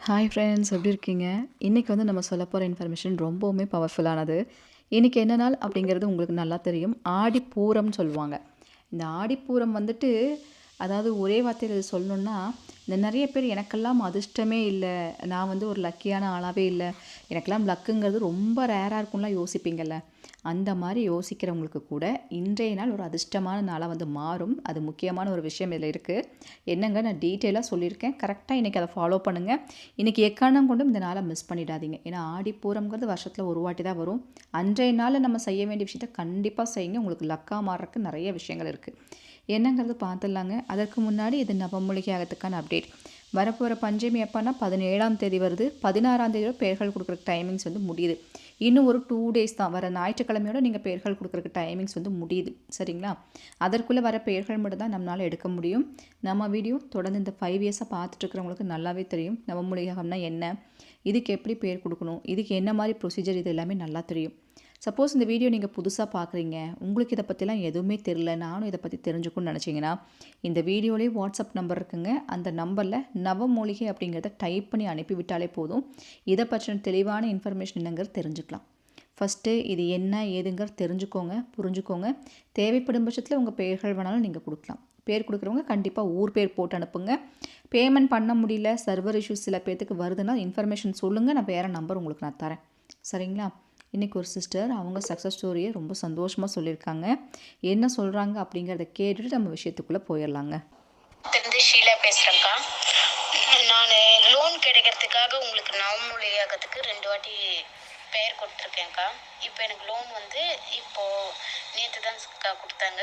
Hi friends, எப்படி இருக்கீங்க? இன்றைக்கி வந்து நம்ம சொல்ல போகிற இன்ஃபர்மேஷன் ரொம்பவுமே பவர்ஃபுல்லானது. இன்றைக்கி என்ன நாள் அப்படிங்கிறது உங்களுக்கு நல்லா தெரியும். ஆடிப்பூரம்னு சொல்லுவாங்க. இந்த ஆடிப்பூரம் வந்துட்டு அதாவது ஒரே வார்த்தையில் இது சொல்லணுன்னா, இந்த நிறைய பேர் எனக்கெல்லாம் அதிர்ஷ்டமே இல்லை, நான் வந்து ஒரு லக்கியான ஆளாகவே இல்லை, எனக்கெல்லாம் லக்குங்கிறது ரொம்ப ரேராக இருக்கும்லாம் யோசிப்பீங்கள்ல. அந்த மாதிரி யோசிக்கிறவங்களுக்கு கூட இன்றைய நாள் ஒரு அதிர்ஷ்டமான நாளாக வந்து மாறும். அது முக்கியமான ஒரு விஷயம் இதில் இருக்குது. என்னங்க, நான் டீட்டெயிலாக சொல்லியிருக்கேன். கரெக்டாக இன்றைக்கி அதை ஃபாலோ பண்ணுங்கள். இன்றைக்கி எக்காரணம் கொண்டும் இந்த நாளை மிஸ் பண்ணிடாதீங்க. ஏன்னா ஆடிப்பூரம்ங்கிறது வருஷத்தில் ஒரு வாட்டி தான் வரும். அன்றைய நாள் நம்ம செய்ய வேண்டிய விஷயத்த கண்டிப்பாக செய்யுங்க. உங்களுக்கு லக்காக மாறுறதுக்கு நிறைய விஷயங்கள் இருக்குது. என்னங்கிறது பார்த்துடலாங்க. அதற்கு முன்னாடி இது நவமூலிகை ஆகத்துக்கான அப்டேட். வரப்போகிற பஞ்சமி எப்போனா 17ஆம் தேதி வருது. 16ஆம் தேதியோட பெயர்கள் கொடுக்குறக்கு டைமிங்ஸ் வந்து முடியுது. இன்னும் ஒரு 2 டேஸ் தான். வர ஞாயிற்றுக்கிழமையோட நீங்கள் பெயர்கள் கொடுக்குறக்கு டைமிங்ஸ் வந்து முடியுது. சரிங்களா? அதற்குள்ளே வர பெயர்கள் மட்டும் தான் நம்மளால் எடுக்க முடியும். நம்ம வீடியோ தொடர்ந்து இந்த 5 இயர்ஸாக பார்த்துட்ருக்கிறவங்களுக்கு நல்லாவே தெரியும் நவமூலிகைனா என்ன, இதுக்கு எப்படி பேர் கொடுக்கணும், இதுக்கு என்ன மாதிரி ப்ரொசீஜர், இது எல்லாமே நல்லா தெரியும். சப்போஸ் இந்த வீடியோ நீங்கள் புதுசாக பார்க்குறீங்க, உங்களுக்கு இதை பற்றிலாம் எதுவுமே தெரில, நானும் இதை பற்றி தெரிஞ்சுக்கணும்னு நினச்சிங்கன்னா, இந்த வீடியோலேயே வாட்ஸ்அப் நம்பர் இருக்குங்க. அந்த நம்பரில் நவமூலிகை அப்படிங்கிறத டைப் பண்ணி அனுப்பிவிட்டாலே போதும். இதை பற்றின தெளிவான இன்ஃபர்மேஷன் என்னங்கிறது தெரிஞ்சுக்கலாம். ஃபஸ்ட்டு இது என்ன ஏதுங்கிறது தெரிஞ்சுக்கோங்க, புரிஞ்சுக்கோங்க. தேவைப்படும் பட்சத்தில் உங்கள் பெயர்கள் வேணாலும் நீங்கள் கொடுக்கலாம். பேர் கொடுக்குறவங்க கண்டிப்பாக ஊர் பேர் போட்டு அனுப்புங்க. பேமெண்ட் பண்ண முடியல, சர்வர் இஷ்யூஸ் சில பேர்த்துக்கு வருதுன்னா இன்ஃபர்மேஷன் சொல்லுங்கள், நான் வேறு நம்பர் உங்களுக்கு நான் தரேன். சரிங்களா? இன்றைக்கி ஒரு சிஸ்டர் அவங்க சக்ஸஸ் ஸ்டோரியை ரொம்ப சந்தோஷமாக சொல்லியிருக்காங்க. என்ன சொல்கிறாங்க அப்படிங்கிறத கேட்டுட்டு நம்ம விஷயத்துக்குள்ளே போயிடலாங்க. தெரிஞ்சு ஷீலா பேசுகிறேங்க்கா. நான் லோன் கிடைக்கிறதுக்காக உங்களுக்கு நவமூலிகையாகத்துக்கு 2 வாட்டி பெயர் கொடுத்துருக்கேன்க்கா. இப்போ எனக்கு லோன் வந்து இப்போது நேற்று தான் கொடுத்தாங்க,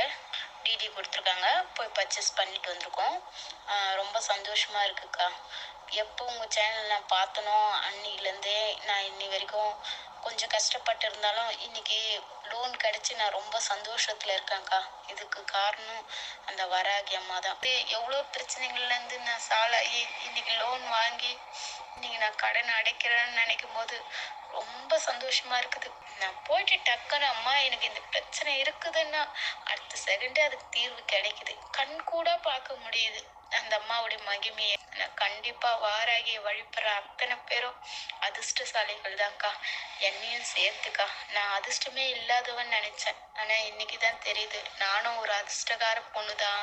டிடி கொடுத்துருக்காங்க. போய் பர்ச்சேஸ் பண்ணிட்டு வந்திருக்கோம். ரொம்ப சந்தோஷமாக இருக்குக்கா. எப்போ உங்கள் சேனல் நான் பார்த்தனோ அன்னிலேருந்தே நான் இன்னி வரைக்கும் கொஞ்சம் கஷ்டப்பட்டு இருந்தாலும் இன்றைக்கி லோன் கிடச்சி நான் ரொம்ப சந்தோஷத்தில் இருக்கேன்க்கா. இதுக்கு காரணம் அந்த வராகி அம்மா தான். எவ்வளோ பிரச்சனைகள்லேருந்து நான் சாலாகி இன்றைக்கி லோன் வாங்கி இன்றைக்கி நான் கடன் அடைக்கிறேன்னு நினைக்கும் போது ரொம்ப சந்தோஷமாக இருக்குது. நான் போயிட்டு டக்குன்னு அம்மா எனக்கு இந்த பிரச்சனை இருக்குதுன்னா அடுத்த செகண்டே அதுக்கு தீர்வு கிடைக்குது. கண் கூட பார்க்க முடியுது அந்த அம்மாவுடைய மகிமையை. நான் கண்டிப்பாக வாராகியை வழிபடுற அத்தனை பேரும் அதிர்ஷ்டசாலிகள் தான்க்கா, என்னையும் சேர்த்துக்கா. நான் அதிர்ஷ்டமே இல்லாதவன் நினச்சேன், ஆனால் இன்னைக்கு தான் தெரியுது நானும் ஒரு அதிர்ஷ்டக்கார பொண்ணு தான்.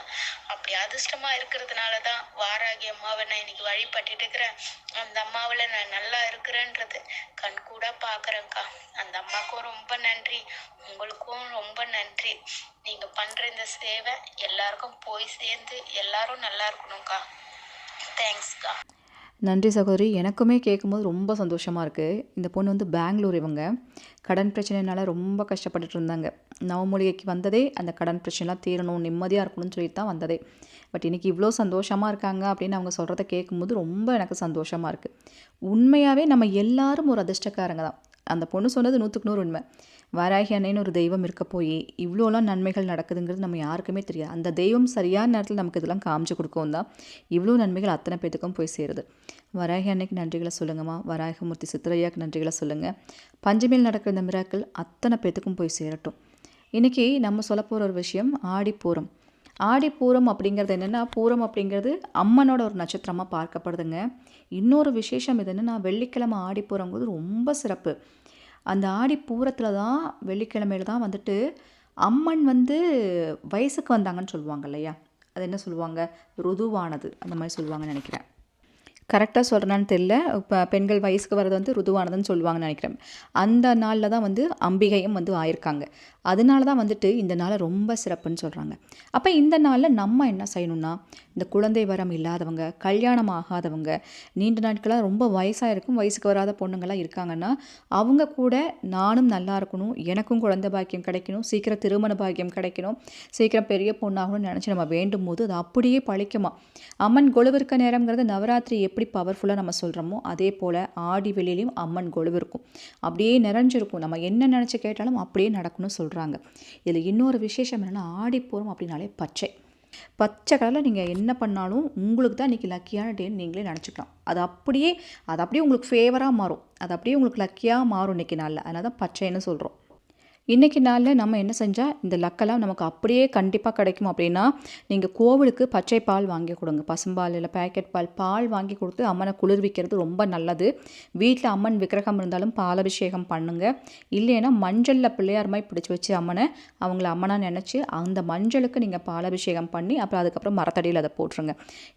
அப்படி அதிர்ஷ்டமாக இருக்கிறதுனால தான் வாராகி அம்மாவை நான் இன்னைக்கு வழிபட்டுட்டு இருக்கிறேன். அந்த அம்மாவில் நான் நல்லா இருக்கிறேன்றது கண் கூட பார்க்குறேன்க்கா. அந்த அம்மாவுக்கும் ரொம்ப நன்றி, உங்களுக்கும் ரொம்ப நன்றி. நீங்கள் பண்ணுற இந்த சேவை எல்லாருக்கும் போய் சேர்ந்து எல்லாரும் நல்லா இருக்கணும்க்கா. தேங்க்ஸ்க்கா. நன்றி சகோதரி. எனக்குமே கேட்கும்போது ரொம்ப சந்தோஷமாக இருக்குது. இந்த பொண்ணு வந்து பெங்களூர். இவங்க கடன் பிரச்சனைனால ரொம்ப கஷ்டப்பட்டுட்டு இருந்தாங்க. நவமூலிகைக்கு வந்ததே அந்த கடன் பிரச்சனைலாம் தீரணும், நிம்மதியாக இருக்கணும்னு சொல்லிட்டு தான் வந்ததே. பட் இன்றைக்கி இவ்வளோ சந்தோஷமாக இருக்காங்க அப்படின்னு அவங்க சொல்கிறத கேட்கும்போது ரொம்ப எனக்கு சந்தோஷமாக இருக்குது. உண்மையாகவே நம்ம எல்லாரும் ஒரு அதிர்ஷ்டக்காரங்க தான். அந்த பொண்ணு சொன்னது 100க்கு 100 உண்மை. வாராகி அன்னைன்னு ஒரு தெய்வம் இருக்க போய் இவ்வளோலாம் நன்மைகள் நடக்குதுங்கிறது நம்ம யாருக்குமே தெரியாது. அந்த தெய்வம் சரியான நேரத்தில் நமக்கு இதெல்லாம் காமிச்சு கொடுக்கவும் தான் இவ்வளோ நன்மைகள் அத்தனை பேத்துக்கும் போய் சேருது. வராகி அன்னைக்கு நன்றிகளை சொல்லுங்கம்மா. வராகமூர்த்தி சித்திரையாவுக்கு நன்றிகளை சொல்லுங்கள். பஞ்சமியில் நடக்கிற இந்த மிராக்கள் அத்தனை பேத்துக்கும் போய் சேரட்டும். இன்றைக்கி நம்ம சொல்ல போகிற ஒரு விஷயம் ஆடிப்பூரம். ஆடிப்பூரம் அப்படிங்கிறது என்னென்னா, பூரம் அப்படிங்கிறது அம்மனோட ஒரு நட்சத்திரமாக பார்க்கப்படுதுங்க. இன்னொரு விசேஷம் இது என்னென்னா, வெள்ளிக்கிழமை ஆடிப்பூரங்கிறது ரொம்ப சிறப்பு. அந்த ஆடிப்பூரத்தில் தான் வெள்ளிக்கிழமையில் தான் வந்துட்டு அம்மன் வந்து வயசுக்கு வந்தாங்கன்னு சொல்லுவாங்க இல்லையா? அது என்ன சொல்லுவாங்க, ருதுவானது அந்த மாதிரி சொல்லுவாங்கன்னு நினைக்கிறேன். கரெக்டாக சொல்கிறேன்னு தெரியல. இப்போ பெண்கள் வயசுக்கு வர்றது வந்து ருதுவானதுன்னு சொல்லுவாங்கன்னு நினைக்கிறேன். அந்த நாளில் தான் வந்து அம்பிகையும் வந்து ஆயிருக்காங்க. அதனால தான் வந்துட்டு இந்த நாளை ரொம்ப சிறப்புன்னு சொல்கிறாங்க. அப்போ இந்த நாளில் நம்ம என்ன செய்யணும்னா, இந்த குழந்தை வரம் இல்லாதவங்க, கல்யாணம் ஆகாதவங்க, நீண்ட நாட்களாக ரொம்ப வயசாக இருக்கும், வயசுக்கு வராத பொண்ணுங்கள்லாம் இருக்காங்கன்னா அவங்க கூட நானும் நல்லா இருக்கணும், எனக்கும் குழந்தை பாக்கியம் கிடைக்கணும், சீக்கிரம் திருமண பாக்கியம் கிடைக்கணும், சீக்கிரம் பெரிய பொண்ணாகணும்னு நினச்சி நம்ம வேண்டும் போது அது அப்படியே பழிக்குமா. அம்மன் கொலுவிருக்க நேரங்கிறது நவராத்திரி எப்படி பவர்ஃபுல்லாக நம்ம சொல்கிறோமோ அதே போல் ஆடி வெளியிலையும் அம்மன் கொலுவு இருக்கும், அப்படியே நிறைஞ்சிருக்கும். நம்ம என்ன நினச்சி கேட்டாலும் அப்படியே நடக்கணும்னு சொல்கிறாங்க. இதில் இன்னொரு விசேஷம் என்னென்னா, ஆடிப்பூரம் அப்படின்னாலே பச்சை பச்சை கலரில் நீங்கள் என்ன பண்ணாலும் உங்களுக்கு தான் இன்றைக்கி லக்கியான டேன்னு நீங்களே நினச்சிக்கலாம். அது அப்படியே உங்களுக்கு ஃபேவராக மாறும், அது அப்படியே உங்களுக்கு லக்கியாக மாறும் இன்றைக்கி நாளில். அதனால தான் பச்சைன்னு சொல்கிறோம். இன்றைக்கி நாளில் நம்ம என்ன செஞ்சால் இந்த லக்கெல்லாம் நமக்கு அப்படியே கண்டிப்பாக கிடைக்கும் அப்படின்னா, நீங்கள் கோவிலுக்கு பச்சை பால் வாங்கி கொடுங்க. பசும்பால் இல்லை பேக்கெட் பால் வாங்கி கொடுத்து அம்மனை குளிர்விக்கிறது ரொம்ப நல்லது. வீட்டில் அம்மன் விக்கிரகம் இருந்தாலும் பாலபிஷேகம் பண்ணுங்க. இல்லைன்னா மஞ்சளில் பிள்ளையார் மாதிரி பிடிச்சி வச்சு அவங்கள அம்மனாக நினச்சி அந்த மஞ்சளுக்கு நீங்கள் பாலபிஷேகம் பண்ணி அப்புறம் அதுக்கப்புறம் மரத்தடியில் அதை போட்டுருங்க.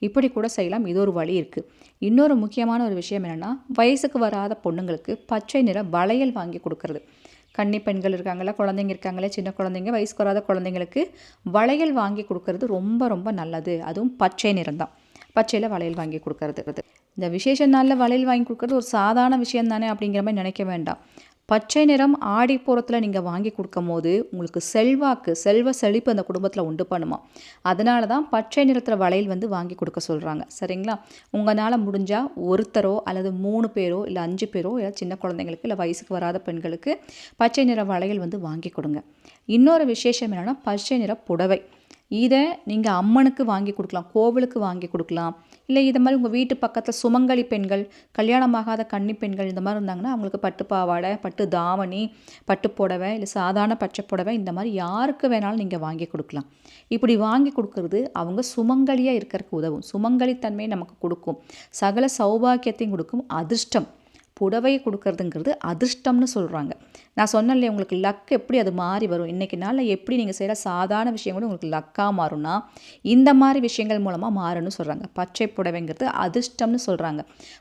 இப்படி கூட செய்யலாம். இது ஒரு வழி இருக்குது. இன்னொரு முக்கியமான ஒரு விஷயம் என்னென்னா, வயசுக்கு வராத பொண்ணுங்களுக்கு பச்சை நிற வளையல் வாங்கி கொடுக்கறது. கன்னி பெண்கள் இருக்காங்களா, குழந்தைங்க இருக்காங்களே, சின்ன குழந்தைங்க, வயசுக்கு வராத குழந்தைங்களுக்கு வளையல் வாங்கி கொடுக்கறது ரொம்ப ரொம்ப நல்லது. அதுவும் பச்சை நிறம் தான். பச்சையில் வளையல் வாங்கி கொடுக்கறது. இந்த விசேஷ நாளில் வளையல் வாங்கி கொடுக்கறது ஒரு சாதாரண விஷயம் தானே அப்படிங்கிற மாதிரி நினைக்க வேண்டாம். பச்சை நிறம் ஆடிப்பூரத்தில் நீங்கள் வாங்கி கொடுக்கும் போது உங்களுக்கு செல்வ செழிப்பு அந்த குடும்பத்தில் உண்டு பண்ணுமா. அதனால தான் பச்சை நிறத்தில் வளையல் வாங்கி கொடுக்க சொல்கிறாங்க. சரிங்களா? உங்களால் முடிஞ்சால் ஒருத்தரோ அல்லது 3 பேரோ இல்லை 5 பேரோ இல்லை சின்ன குழந்தைங்களுக்கு இல்லை வயசுக்கு வராத பெண்களுக்கு பச்சை நிற வளையல் வாங்கி கொடுங்க. இன்னொரு விசேஷம் என்னென்னா, பச்சை நிற புடவை. இதை நீங்கள் அம்மனுக்கு வாங்கி கொடுக்கலாம், கோவிலுக்கு வாங்கி கொடுக்கலாம். இல்லை இதை மாதிரி உங்கள் வீட்டு பக்கத்தில் சுமங்கலி பெண்கள், கல்யாணமாகாத கன்னி பெண்கள் இந்த மாதிரி இருந்தாங்கன்னா அவங்களுக்கு பட்டு பாவாடை, பட்டு தாவணி, பட்டு புடவை இல்லை சாதாரண பச்சை புடவை இந்த மாதிரி யாருக்கு வேணாலும் நீங்கள் வாங்கி கொடுக்கலாம். இப்படி வாங்கி கொடுக்கறது அவங்க சுமங்கலியாக இருக்கிறதுக்கு உதவும். சுமங்கலித்தன்மையை நமக்கு கொடுக்கும். சகல சௌபாக்கியத்தையும் கொடுக்கும். அதிர்ஷ்டம் புடவை கொடுக்கறதுங்கிறது அதிர்ஷ்டம்னு சொல்கிறாங்க. நான் சொன்னேன் இல்லையா, உங்களுக்கு லக் எப்படி அது மாறி வரும். இன்றைக்கி நாளில் எப்படி நீங்கள் செய்கிற சாதாரண விஷயம் கூட உங்களுக்கு லக்காக மாறும்னா இந்த மாதிரி விஷயங்கள் மூலமாக மாறும்னு சொல்கிறாங்க. பச்சை புடவைங்கிறது அதிர்ஷ்டம்னு சொல்கிறாங்க.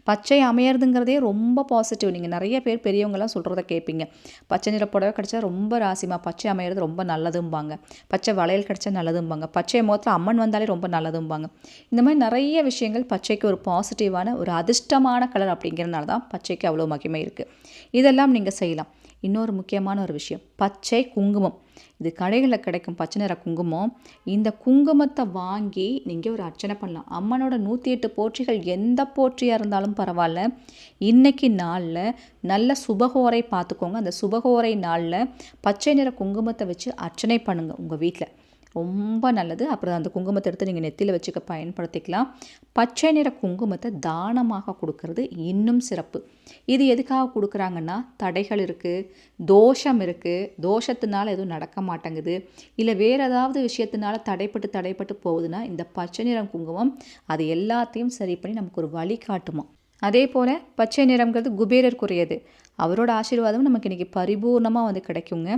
பச்சை அமையறதுங்கிறதே ரொம்ப பாசிட்டிவ். நீங்கள் நிறைய பேர் பெரியவங்களாம் சொல்கிறத கேட்பீங்க. பச்சை நிற புடவை கிடச்சா ரொம்ப ராசிமா, பச்சை அமையிறது ரொம்ப நல்லதும்பாங்க. பச்சை வளையல் கிடச்சா நல்லதும்பாங்க. பச்சை முகத்தில் அம்மன் வந்தாலே ரொம்ப நல்லதும்பாங்க. இந்த மாதிரி நிறைய விஷயங்கள் பச்சைக்கு ஒரு பாசிட்டிவான ஒரு அதிர்ஷ்டமான கலர் அப்படிங்கிறனால தான் பச்சைக்கு அவ்வளோ மகிமை இருக்குது. இதெல்லாம் நீங்கள் செய்யலாம். இன்னொரு முக்கியமான ஒரு விஷயம், பச்சை குங்குமம். இது கடைகளில் கிடைக்கும் பச்சை நிற குங்குமம். இந்த குங்குமத்தை வாங்கி நீங்கள் ஒரு அர்ச்சனை பண்ணலாம். அம்மனோட 108 போற்றிகள் எந்த போற்றியாக இருந்தாலும் பரவாயில்ல. இன்றைக்கி நாளில் நல்ல சுபகோரை பார்த்துக்கோங்க. அந்த சுபகோரை நாளில் பச்சை நிற குங்குமத்தை வச்சு அர்ச்சனை பண்ணுங்கள் உங்கள் வீட்டில். ரொம்ப நல்லது. அப்புறம் அந்த குங்குமத்தை எடுத்து நீங்கள் நெத்தியில் வச்சுக்க பயன்படுத்திக்கலாம். பச்சை நிற குங்குமத்தை தானமாக கொடுக்கறது இன்னும் சிறப்பு. இது எதுக்காக கொடுக்குறாங்கன்னா, தடைகள் இருக்குது, தோஷம் இருக்குது, தோஷத்தினால எதுவும் நடக்க மாட்டேங்குது, இல்லை வேறு ஏதாவது விஷயத்தினால தடைப்பட்டு போகுதுன்னா இந்த பச்சை நிறம் குங்குமம் அது எல்லாத்தையும் சரி பண்ணி நமக்கு ஒரு வழி காட்டுமா. அதே போல் பச்சை நிறம்ங்கிறது குபேரருக்குரியது. அவரோட ஆசீர்வாதம் நமக்கு இன்றைக்கி பரிபூர்ணமாக கிடைக்குங்க.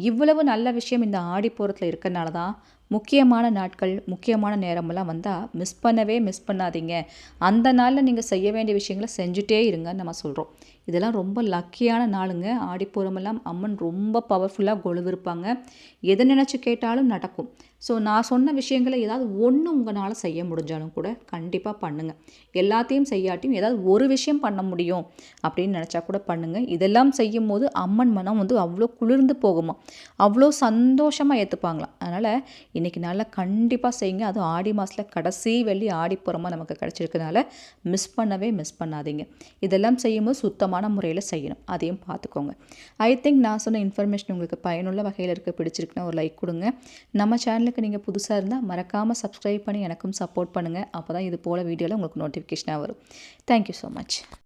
இவ்வளவு நல்ல விஷயம் இந்த ஆடிப்பூரத்தில் இருக்கிறனால தான் முக்கியமான நாட்கள், முக்கியமான நேரமெல்லாம் வந்தால் மிஸ் பண்ணாதீங்க. அந்த நாளில் நீங்கள் செய்ய வேண்டிய விஷயங்களை செஞ்சுட்டே இருங்கன்னு நம்ம சொல்கிறோம். இதெல்லாம் ரொம்ப லக்கியான நாளுங்க. ஆடிப்பூரமெல்லாம் அம்மன் ரொம்ப பவர்ஃபுல்லாக கொலுவிருப்பாங்க. எதை நினச்சி கேட்டாலும் நடக்கும். ஸோ நான் சொன்ன விஷயங்களை ஏதாவது ஒன்று உங்களால் செய்ய முடிஞ்சாலும் கூட கண்டிப்பாக பண்ணுங்கள். எல்லாத்தையும் செய்யாட்டியும் ஏதாவது ஒரு விஷயம் பண்ண முடியும் அப்படின்னு நினச்சா கூட பண்ணுங்கள். இதெல்லாம் செய்யும் போது அம்மன் மனம் அவ்வளோ குளிர்ந்து போகுமா, அவ்வளோ சந்தோஷமாக ஏற்றுப்பாங்களாம். அதனால் இன்றைக்கி நாளில் கண்டிப்பாக செய்யுங்க. அதுவும் ஆடி மாதத்தில் கடைசி வெள்ளி ஆடிப்புறமாக நமக்கு கிடச்சிருக்கனால மிஸ் பண்ணாதீங்க. இதெல்லாம் செய்யும்போது சுத்தமான முறையில் செய்யணும். அதையும் பார்த்துக்கோங்க. ஐ திங்க் நான் சொன்ன இன்ஃபர்மேஷன் உங்களுக்கு பயனுள்ள வகையில் பிடிச்சிருக்குன்னா ஒரு லைக் கொடுங்க. நம்ம சேனலுக்கு நீங்கள் புதுசாக இருந்தால் மறக்காமல் சப்ஸ்கிரைப் பண்ணி எனக்கும் சப்போர்ட் பண்ணுங்கள். அப்போ தான் இது போல் வீடியோவில் உங்களுக்கு நோட்டிஃபிகேஷனாக வரும். Thank you so much.